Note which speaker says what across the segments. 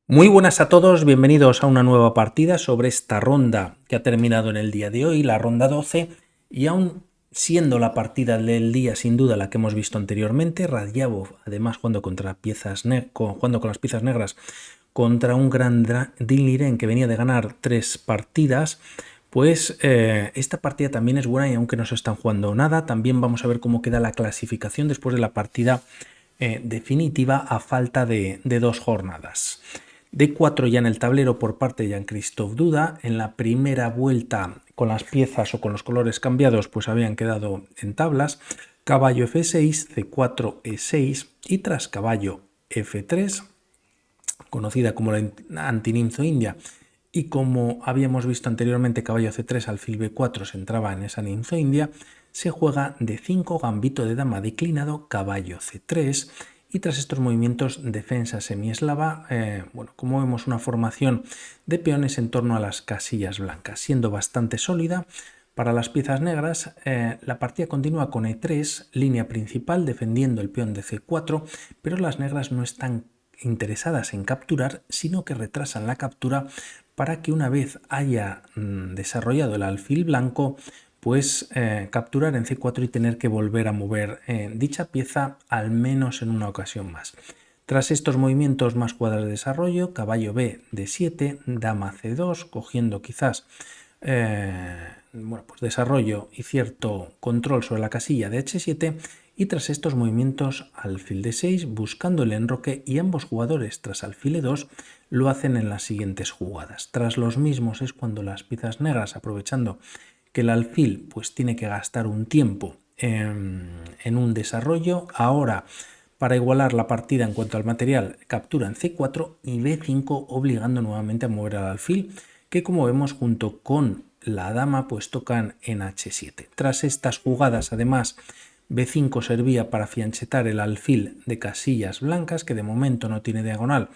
Speaker 1: Muy buenas a todos, bienvenidos a una nueva partida sobre esta ronda que ha terminado en el día de hoy, la ronda 12, y aún siendo la partida del día sin duda la que hemos visto anteriormente, Radjabov, además jugando con las piezas negras contra un gran Diliren que venía de ganar 3 partidas, pues esta partida también es buena y aunque no se están jugando nada, también vamos a ver cómo queda la clasificación después de la partida definitiva a falta de 2 jornadas. D4 ya en el tablero por parte de Jean-Christophe Duda. En la primera vuelta con las piezas o con los colores cambiados pues habían quedado en tablas. Caballo F6, C4, E6 y tras caballo F3, conocida como la antininzo india, y como habíamos visto anteriormente caballo C3, alfil B4 se entraba en esa ninzo india, se juega D5, gambito de dama declinado, caballo C3, y tras estos movimientos defensa semieslava, como vemos una formación de peones en torno a las casillas blancas, siendo bastante sólida. Para las piezas negras, la partida continúa con E3, línea principal, defendiendo el peón de C4, pero las negras no están interesadas en capturar, sino que retrasan la captura para que una vez haya desarrollado el alfil blanco, pues capturar en C4 y tener que volver a mover dicha pieza al menos en una ocasión más. Tras estos movimientos más jugadas de desarrollo, caballo B, D7, dama C2, cogiendo quizás pues desarrollo y cierto control sobre la casilla de H7, y tras estos movimientos alfil D6 buscando el enroque, y ambos jugadores tras alfil E2 lo hacen en las siguientes jugadas. Tras los mismos es cuando las piezas negras, aprovechando que el alfil pues tiene que gastar un tiempo en un desarrollo, ahora para igualar la partida en cuanto al material capturan C4 y B5 obligando nuevamente a mover al alfil, que como vemos junto con la dama pues tocan en H7. Tras estas jugadas además B5 servía para fianchetar el alfil de casillas blancas, que de momento no tiene diagonal,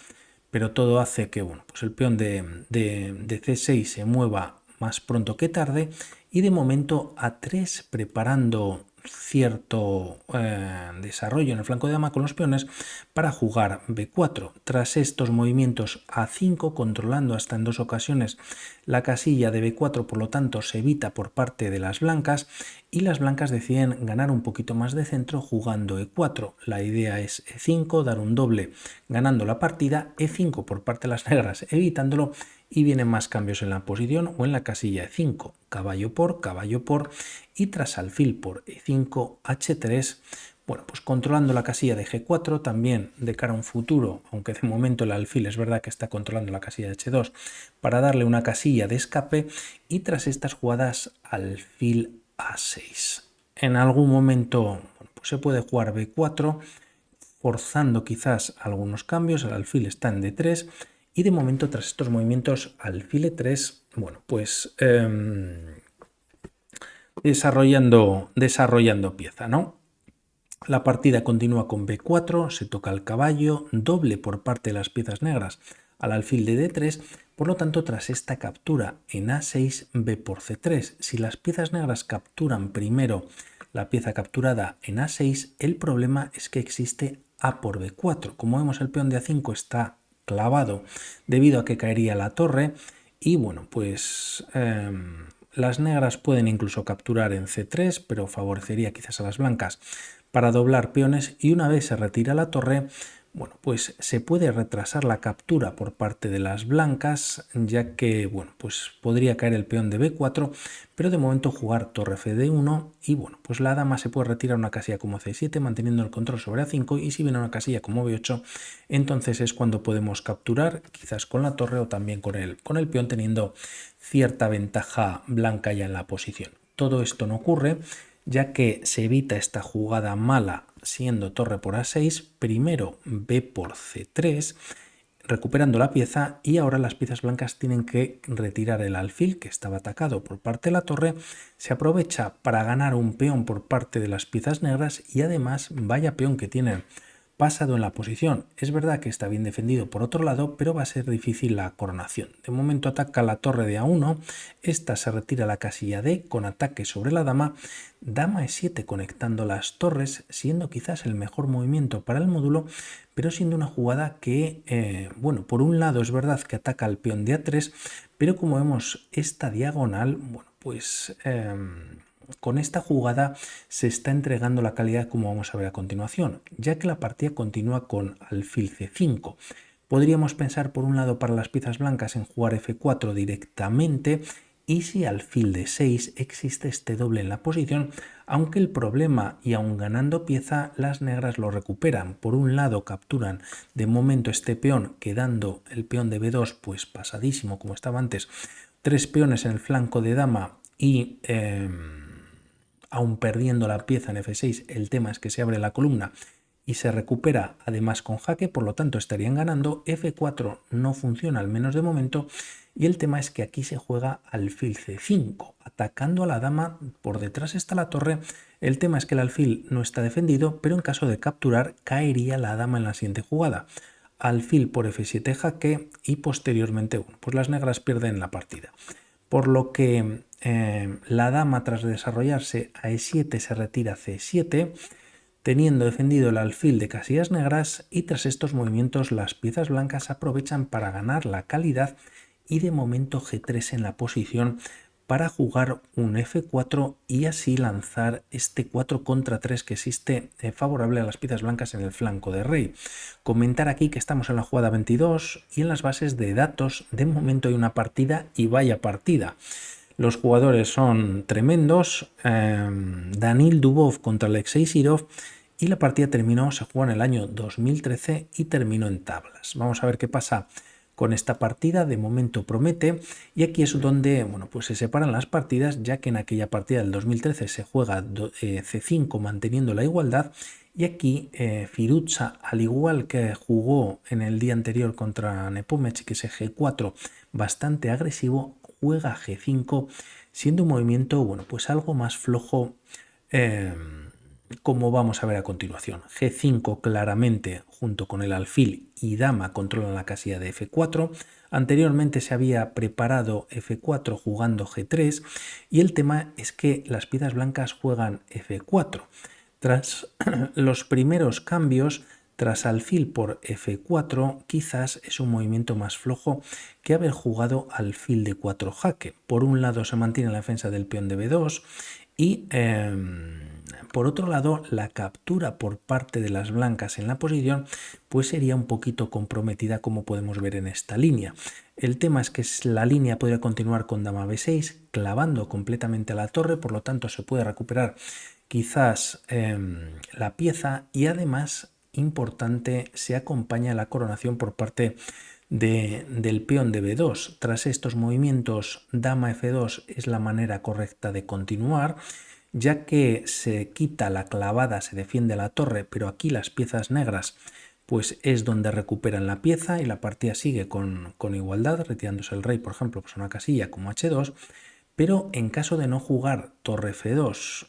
Speaker 1: pero todo hace que pues el peón de C6 se mueva más pronto que tarde, y de momento A3 preparando cierto desarrollo en el flanco de dama con los peones para jugar B4. Tras estos movimientos A5, controlando hasta en 2 ocasiones la casilla de B4, por lo tanto se evita por parte de las blancas, y las blancas deciden ganar un poquito más de centro jugando E4. La idea es E5, dar un doble ganando la partida, E5 por parte de las negras evitándolo, y vienen más cambios en la posición o en la casilla E5, caballo por, y tras alfil por E5, H3, pues controlando la casilla de G4 también de cara a un futuro, aunque de momento el alfil es verdad que está controlando la casilla de H2 para darle una casilla de escape, y tras estas jugadas alfil A6. En algún momento pues se puede jugar B4, forzando quizás algunos cambios, el alfil está en D3, y de momento tras estos movimientos alfil E3, pues desarrollando pieza, ¿no? La partida continúa con B4, se toca el caballo, doble por parte de las piezas negras al alfil de D3, por lo tanto tras esta captura en A6, B por C3. Si las piezas negras capturan primero la pieza capturada en A6, el problema es que existe A por B4. Como vemos, el peón de A5 está clavado debido a que caería la torre, y pues las negras pueden incluso capturar en C3, pero favorecería quizás a las blancas para doblar peones, y una vez se retira la torre, pues se puede retrasar la captura por parte de las blancas, ya que pues podría caer el peón de B4, pero de momento jugar torre F1, y pues la dama se puede retirar una casilla como C7 manteniendo el control sobre A5, y si viene una casilla como B8, entonces es cuando podemos capturar quizás con la torre o también con el peón, teniendo cierta ventaja blanca ya en la posición. Todo esto no ocurre, ya que se evita esta jugada mala siendo torre por A6, primero B por C3, recuperando la pieza, y ahora las piezas blancas tienen que retirar el alfil que estaba atacado por parte de la torre. Se aprovecha para ganar un peón por parte de las piezas negras, y además vaya peón que tienen pasado en la posición. Es verdad que está bien defendido por otro lado, pero va a ser difícil la coronación. De momento ataca la torre de A1, esta se retira a la casilla D con ataque sobre la dama, dama E7 conectando las torres, siendo quizás el mejor movimiento para el módulo, pero siendo una jugada que, bueno, por un lado es verdad que ataca al peón de A3, pero como vemos esta diagonal, bueno, pues con esta jugada se está entregando la calidad como vamos a ver a continuación, ya que la partida continúa con alfil C5. Podríamos pensar por un lado para las piezas blancas en jugar F4 directamente y si alfil D6 existe este doble en la posición, aunque el problema y aun ganando pieza las negras lo recuperan. Por un lado capturan de momento este peón quedando el peón de B2 pues pasadísimo como estaba antes, 3 peones en el flanco de dama y aun perdiendo la pieza en F6 el tema es que se abre la columna y se recupera además con jaque, por lo tanto estarían ganando. F4 no funciona, al menos de momento, y el tema es que aquí se juega alfil C5, atacando a la dama, por detrás está la torre. El tema es que el alfil no está defendido, pero en caso de capturar caería la dama en la siguiente jugada. Alfil por F7 jaque y posteriormente, bueno, pues las negras pierden la partida. Por lo que la dama tras desarrollarse a E7 se retira a C7, teniendo defendido el alfil de casillas negras, y tras estos movimientos las piezas blancas aprovechan para ganar la calidad y de momento G3 en la posición para jugar un F4 y así lanzar este 4 contra 3 que existe favorable a las piezas blancas en el flanco de rey. Comentar aquí que estamos en la jugada 22 y en las bases de datos de momento hay una partida y vaya partida. Los jugadores son tremendos, Danil Dubov contra Alexei Sirov, y la partida se jugó en el año 2013 y terminó en tablas. Vamos a ver qué pasa con esta partida. De momento promete, y aquí es donde, bueno, pues se separan las partidas, ya que en aquella partida del 2013 se juega C5 manteniendo la igualdad, y aquí Firuza, al igual que jugó en el día anterior contra Nepomech, que es G4 bastante agresivo, juega G5, siendo un movimiento, bueno, pues algo más flojo, como vamos a ver a continuación. G5 claramente junto con el alfil y dama controlan la casilla de F4. Anteriormente se había preparado F4 jugando G3 y el tema es que las piezas blancas juegan F4. Tras los primeros cambios, tras alfil por F4, quizás es un movimiento más flojo que haber jugado alfil de 4 jaque. Por un lado se mantiene la defensa del peón de B2 y por otro lado la captura por parte de las blancas en la posición pues sería un poquito comprometida, como podemos ver en esta línea. El tema es que la línea podría continuar con dama B6 clavando completamente a la torre, por lo tanto se puede recuperar quizás la pieza, y además importante, se acompaña la coronación por parte del peón de B2. Tras estos movimientos dama F2 es la manera correcta de continuar, ya que se quita la clavada, se defiende la torre, pero aquí las piezas negras pues es donde recuperan la pieza y la partida sigue con igualdad, retirándose el rey, por ejemplo, pues una casilla como H2, pero en caso de no jugar torre F2,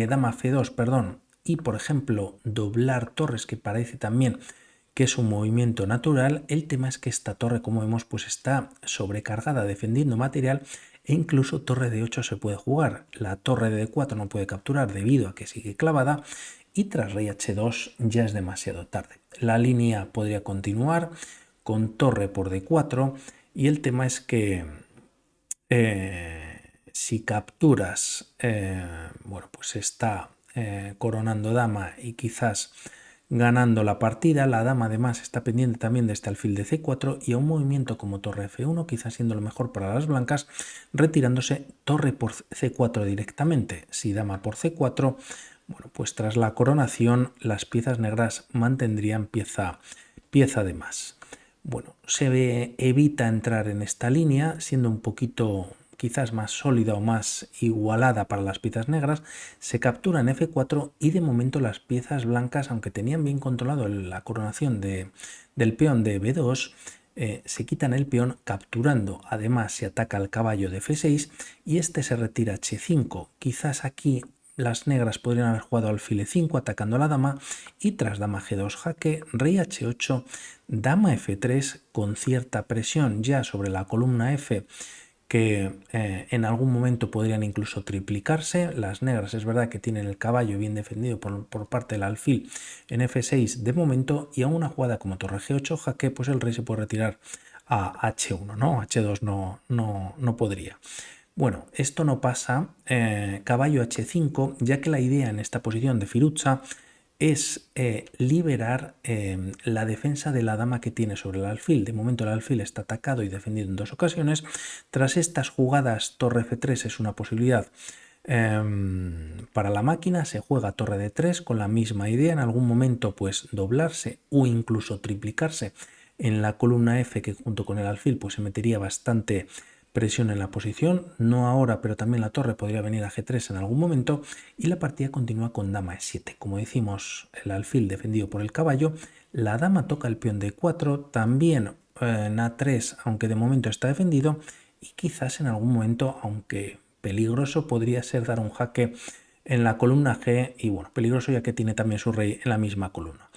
Speaker 1: dama F2, perdón, y por ejemplo doblar torres, que parece también que es un movimiento natural, el tema es que esta torre, como vemos, pues está sobrecargada defendiendo material, e incluso torre de 8 se puede jugar. La torre de D4 no puede capturar debido a que sigue clavada, y tras rey H2 ya es demasiado tarde. La línea podría continuar con torre por D4 y el tema es que si capturas, bueno, pues está coronando dama y quizás ganando la partida. La dama además está pendiente también de este alfil de C4 y a un movimiento como torre F1, quizás siendo lo mejor para las blancas, retirándose torre por C4 directamente. Si dama por C4, bueno, pues tras la coronación las piezas negras mantendrían pieza de más. Bueno, evita entrar en esta línea, siendo un poquito quizás más sólida o más igualada para las piezas negras. Se captura en F4 y de momento las piezas blancas, aunque tenían bien controlado la coronación del peón de B2, se quitan el peón capturando. Además se ataca al caballo de F6 y este se retira a H5. Quizás aquí las negras podrían haber jugado alfil e5 atacando a la dama y tras dama g2 jaque, rey h8, dama f3 con cierta presión ya sobre la columna f que en algún momento podrían incluso triplicarse. Las negras es verdad que tienen el caballo bien defendido por parte del alfil en f6 de momento y a una jugada como torre g8 jaque pues el rey se puede retirar a h1, ¿no? h2 no podría. Bueno, esto no pasa, caballo h5, ya que la idea en esta posición de Firuza es liberar la defensa de la dama que tiene sobre el alfil. De momento el alfil está atacado y defendido en 2 ocasiones. Tras estas jugadas, torre f3 es una posibilidad para la máquina. Se juega torre d3 con la misma idea. En algún momento pues doblarse o incluso triplicarse en la columna f, que junto con el alfil pues se metería bastante presión en la posición, no ahora, pero también la torre podría venir a g3 en algún momento y la partida continúa con dama e7. Como decimos, el alfil defendido por el caballo, la dama toca el peón d4, también en a3, aunque de momento está defendido, y quizás en algún momento, aunque peligroso, podría ser dar un jaque en la columna g, y bueno, peligroso ya que tiene también su rey en la misma columna.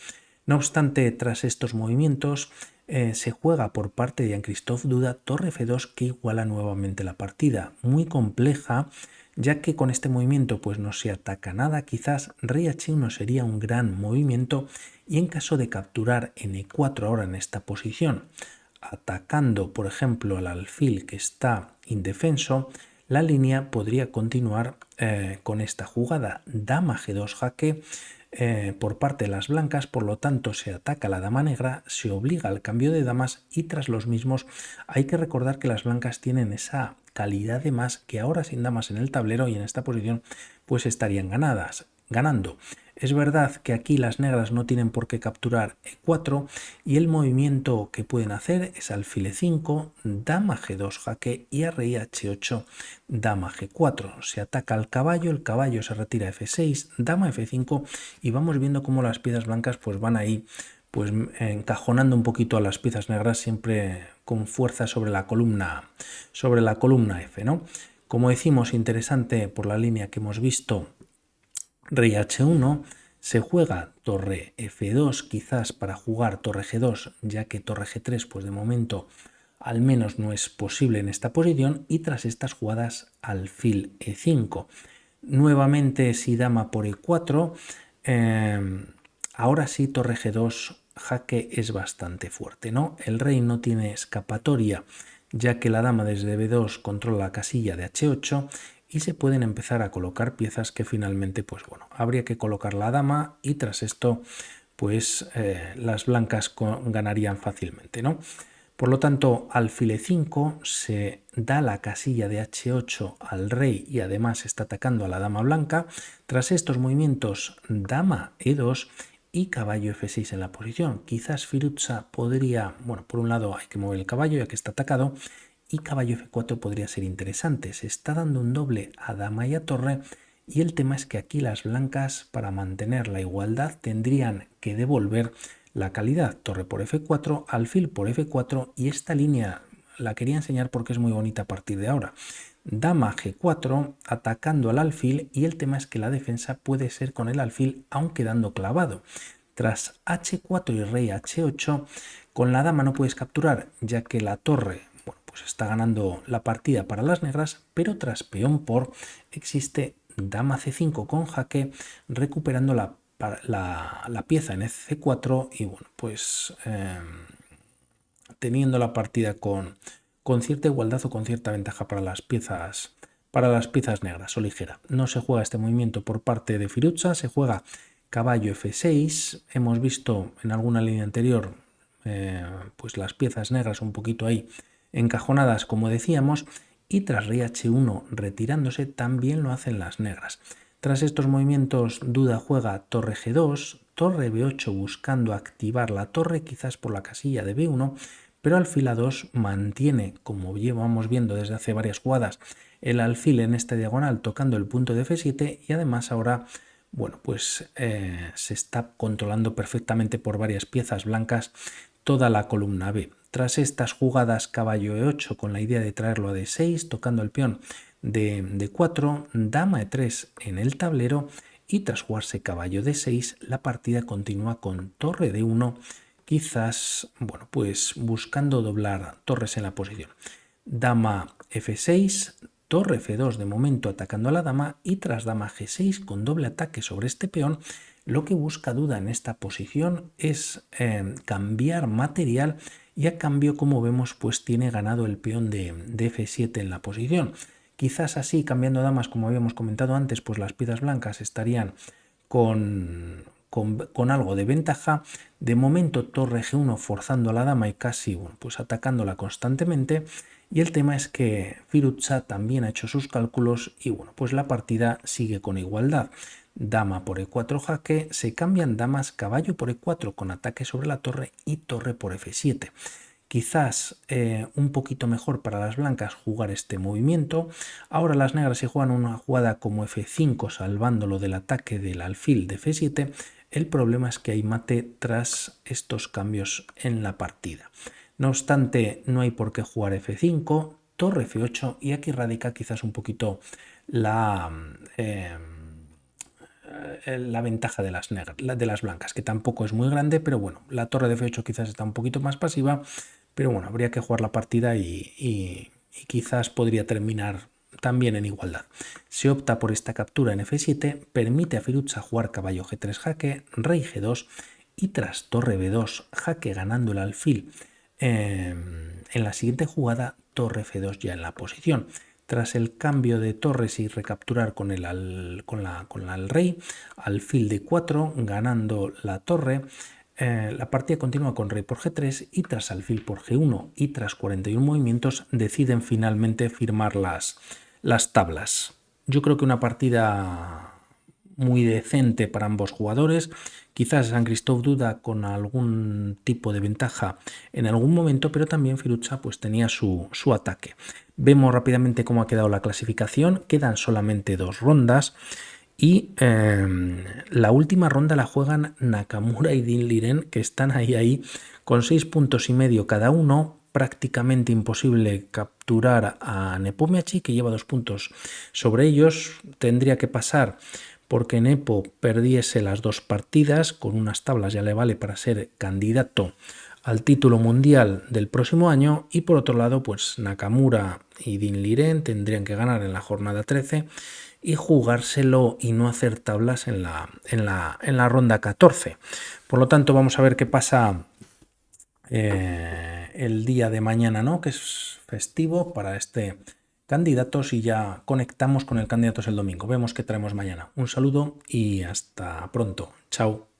Speaker 1: No obstante, tras estos movimientos, se juega por parte de Jean-Christophe Duda torre f2 que iguala nuevamente la partida. Muy compleja, ya que con este movimiento pues no se ataca nada. Quizás rey h1 sería un gran movimiento y en caso de capturar en e4 ahora en esta posición, atacando por ejemplo al alfil que está indefenso, la línea podría continuar con esta jugada dama g2 jaque por parte de las blancas, por lo tanto se ataca a la dama negra, se obliga al cambio de damas y tras los mismos hay que recordar que las blancas tienen esa calidad de más que ahora sin damas en el tablero y en esta posición pues estarían ganando. Es verdad que aquí las negras no tienen por qué capturar e4 y el movimiento que pueden hacer es alfil e5, dama g2 jaque y a rey h8, dama g4. Se ataca al caballo, el caballo se retira a f6, dama f5 y vamos viendo cómo las piezas blancas pues van ahí pues encajonando un poquito a las piezas negras siempre con fuerza sobre la columna F, ¿no? Como decimos, interesante por la línea que hemos visto, rey h1, se juega torre f2 quizás para jugar torre g2, ya que torre g3 pues de momento al menos no es posible en esta posición y tras estas jugadas alfil e5. Nuevamente si dama por e4, ahora sí torre g2 jaque es bastante fuerte, ¿no? El rey no tiene escapatoria ya que la dama desde b2 controla la casilla de h8 y se pueden empezar a colocar piezas que finalmente pues bueno, habría que colocar la dama y tras esto pues las blancas ganarían fácilmente, ¿no? Por lo tanto, alfil e5 se da la casilla de h8 al rey y además está atacando a la dama blanca. Tras estos movimientos, dama e2 y caballo f6 en la posición. Quizás Firuza podría, bueno, por un lado hay que mover el caballo ya que está atacado y caballo f4 podría ser interesante. Se está dando un doble a dama y a torre y el tema es que aquí las blancas para mantener la igualdad tendrían que devolver la calidad, torre por f4, alfil por f4 y esta línea la quería enseñar porque es muy bonita a partir de ahora. Dama g4 atacando al alfil y el tema es que la defensa puede ser con el alfil aun quedando clavado. Tras h4 y rey h8 con la dama no puedes capturar ya que la torre bueno, pues está ganando la partida para las negras, pero tras peón por existe dama c5 con jaque recuperando la pieza en c4 y bueno, pues teniendo la partida con cierta igualdad o con cierta ventaja para las piezas negras o ligera. No se juega este movimiento por parte de Firuza, se juega caballo f6. Hemos visto en alguna línea anterior pues las piezas negras un poquito ahí encajonadas como decíamos y tras rey h1 retirándose también lo hacen las negras. Tras estos movimientos Duda juega torre g2, torre b8 buscando activar la torre quizás por la casilla de b1, pero alfil a2 mantiene, como llevamos viendo desde hace varias jugadas, el alfil en esta diagonal tocando el punto de f7 y además ahora bueno, pues se está controlando perfectamente por varias piezas blancas toda la columna B. Tras estas jugadas caballo e8 con la idea de traerlo a d6 tocando el peón de 4, dama E3 en el tablero y tras jugarse caballo D6 la partida continúa con torre D1, quizás, bueno, pues buscando doblar torres en la posición. Dama F6, torre F2 de momento atacando a la dama y tras dama G6 con doble ataque sobre este peón, lo que busca duda en esta posición es cambiar material y a cambio, como vemos, pues tiene ganado el peón de F7 en la posición. Quizás así, cambiando damas, como habíamos comentado antes, pues las piezas blancas estarían con algo de ventaja. De momento torre G1 forzando a la dama y casi, bueno, pues atacándola constantemente. Y el tema es que Firouzja también ha hecho sus cálculos y bueno, pues la partida sigue con igualdad. Dama por E4 jaque, se cambian damas, caballo por E4 con ataque sobre la torre y torre por F7. Quizás un poquito mejor para las blancas jugar este movimiento. Ahora las negras se juegan una jugada como F5 salvándolo del ataque del alfil de F7. El problema es que hay mate tras estos cambios en la partida. No obstante, no hay por qué jugar F5, torre F8 y aquí radica quizás un poquito la ventaja de las blancas, que tampoco es muy grande, pero bueno, la torre de F8 quizás está un poquito más pasiva, pero bueno, habría que jugar la partida y quizás podría terminar también en igualdad. Se opta por esta captura en F7, permite a Firouzja jugar caballo G3 jaque, rey G2 y tras torre B2 jaque ganando el alfil. En la siguiente jugada, torre F2 ya en la posición. Tras el cambio de torres y recapturar con el rey, alfil de 4, ganando la torre, la partida continúa con rey por G3 y tras alfil por G1 y tras 41 movimientos deciden finalmente firmar las tablas. Yo creo que una partida muy decente para ambos jugadores. Quizás San Cristóbal duda con algún tipo de ventaja en algún momento, pero también Firouzja pues tenía su ataque. Vemos rápidamente cómo ha quedado la clasificación. Quedan solamente 2 rondas y la última ronda la juegan Nakamura y Dean Liren, que están ahí con 6,5 puntos cada uno. Prácticamente imposible capturar a Nepomniachtchi, que lleva 2 puntos sobre ellos. Tendría que pasar porque Nepo perdiese las 2 partidas, con unas tablas ya le vale para ser candidato al título mundial del próximo año, y por otro lado pues Nakamura y Dean Liren tendrían que ganar en la jornada 13 y jugárselo y no hacer tablas en la ronda 14. Por lo tanto vamos a ver qué pasa el día de mañana, ¿no? Que es festivo para este candidatos y ya conectamos con el Candidatos el domingo. Vemos qué traemos mañana. Un saludo y hasta pronto. Chao.